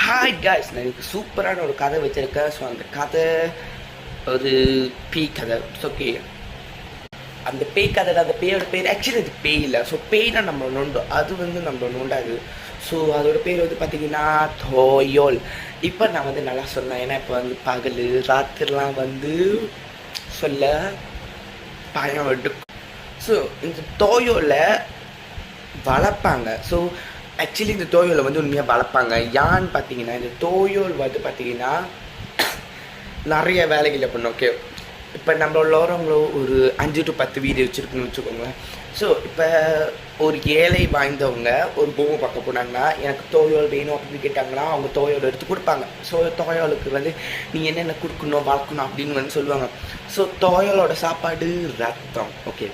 Hi guys, நான் எனக்கு சூப்பரான ஒரு கதை வச்சுருக்கேன். ஸோ அந்த கதை ஒரு பேய் கதை. ஓகே, அந்த பேய் கதை, அந்த பேயோட பேர் ஆக்சுவலி அது பேய் இல்லை. ஸோ பேய்னா நம்ம நோண்டும், அது நம்ம நோண்டாது. ஸோ அதோட பேர் பார்த்தீங்கன்னா தோயோல். இப்போ நான் நல்லா சொன்னேன், ஏன்னா இப்போ பகல் ராத்திரிலாம் சொல்ல பயம் எடுக்கும். ஸோ இந்த தோயோலை வளர்ப்பாங்க. ஸோ ஆக்சுவலி இந்த தோயோலை உண்மையாக வளர்ப்பாங்க. யான்னு பார்த்தீங்கன்னா, இந்த தோயோல் பார்த்தீங்கன்னா நிறைய வேலைகளை பண்ணும். ஓகே, இப்போ நம்மளோட ஒரு 5 to 10 வீடு வச்சுருக்குன்னு வச்சுக்கோங்களேன். ஸோ இப்போ ஒரு ஏழை வாய்ந்தவங்க ஒரு பொம்மை பார்க்க போனாங்கன்னா, எனக்கு தோயோல் வேணும் அப்படின்னு கேட்டாங்கன்னா, அவங்க தோயோல் எடுத்து கொடுப்பாங்க. ஸோ தோயோலுக்கு நீ என்னென்ன கொடுக்கணும் வளர்க்கணும் அப்படின்னு சொல்லுவாங்க. ஸோ தோயோலோட சாப்பாடு ரத்தம். ஓகே,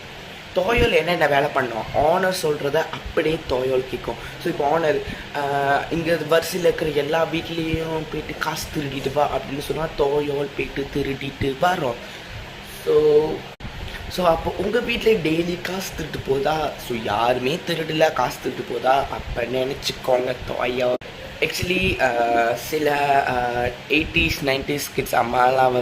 தோயோல் என்னென்ன வேலை பண்ணோம், ஆனர் சொல்கிறத அப்படியே தோயோல் கேட்கும். ஸோ இப்போ ஆனர் இங்கே வரிசையில் இருக்கிற எல்லா வீட்லேயும் போயிட்டு காசு திருடிட்டு வா அப்படின்னு சொன்னால் தோயோல் போயிட்டு திருடிட்டு வரோம். ஸோ அப்போ உங்கள் வீட்டில் டெய்லி காசு திருட்டு போதா? ஸோ யாருமே திருடல, காசு திருட்டு போதா அப்போ நினச்சிக்கோங்க தோயோல். ஆக்சுவலி சில 80s 90s கிட்ஸ் அம்மாலாம்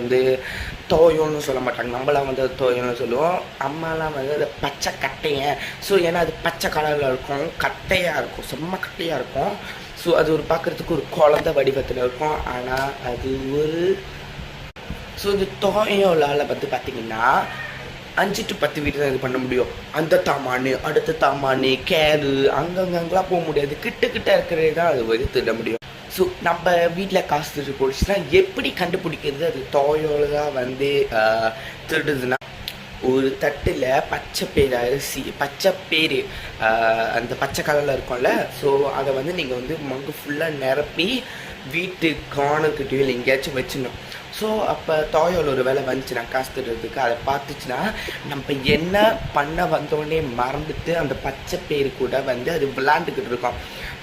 தோயோன்னு சொல்ல மாட்டாங்க. நம்மளாம் தோயோன்னு சொல்லுவோம். அம்மாலாம் அது பச்சை கட்டையை. ஸோ ஏன்னா அது பச்சை கலரில் இருக்கும், கட்டையாக இருக்கும், செம்ம கட்டையாக இருக்கும். ஸோ அது ஒரு பார்க்குறதுக்கு ஒரு குழந்தை வடிவத்தில் இருக்கும். ஆனால் அது ஸோ இந்த தோயோலால் பார்த்தீங்கன்னா 5 to 10 வீடு தான் இது பண்ண முடியும். அந்த தாமானு அடுத்த தாமானு கேரு அங்கங்கெல்லாம் போக முடியாது. கிட்ட இருக்கிறதே தான் அது திருட முடியும். ஸோ நம்ம வீட்டில் காசு திருட்டு போச்சுன்னா எப்படி கண்டுபிடிக்கிறது? அது தோயோல தான் திருடுதுன்னா, ஒரு தட்டில் பச்சை அரிசி, பச்சை அந்த பச்சை கலரில் இருக்கும்ல. ஸோ அதை நீங்கள் மங்கு ஃபுல்லாக நிரப்பி வீட்டு கார்னர்கிட்டயோ இல்லை எங்கேயாச்சும் வச்சிடணும். ஸோ அப்போ தோயோல் ஒரு வேலை வந்துச்சுன்னா காசு திருடுறதுக்கு, அதை பார்த்துச்சுன்னா நம்ம என்ன பண்ண வந்தோடனே மறந்துட்டு அந்த பச்சை கூட அது விளாண்டுக்கிட்டு இருக்கோம்.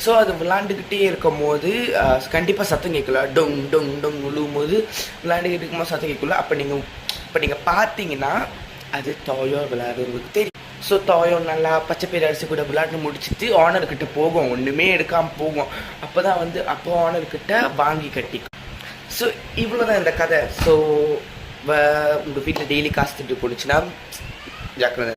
ஸோ அது விளாண்டுக்கிட்டே இருக்கும் போது கண்டிப்பாக சத்தம் கேட்கல. டொங் டொங் டொங் விழுவும் போது விளாண்டுக்கிட்டு இருக்கும்போது சத்தம் கேட்கல. அப்போ நீங்கள் பார்த்தீங்கன்னா அது தோயோல் விளையாடுறதுக்கு தெரியும். ஸோ தோயோல் நல்லா பச்சை அரிசி கூட விளையாட்டு முடிச்சுட்டு ஆனர்கிட்ட போகும், ஒன்றுமே எடுக்காமல் போகும். அப்போ தான் அப்போ ஆனர்கிட்ட வாங்கி கட்டிக்கும். ஸோ இவ்வளோ தான் இந்த கதை. ஸோ உங்கள் வீட்டில் டெய்லி காசு திட்டு போடுச்சுன்னா ஜாக்கிரதை.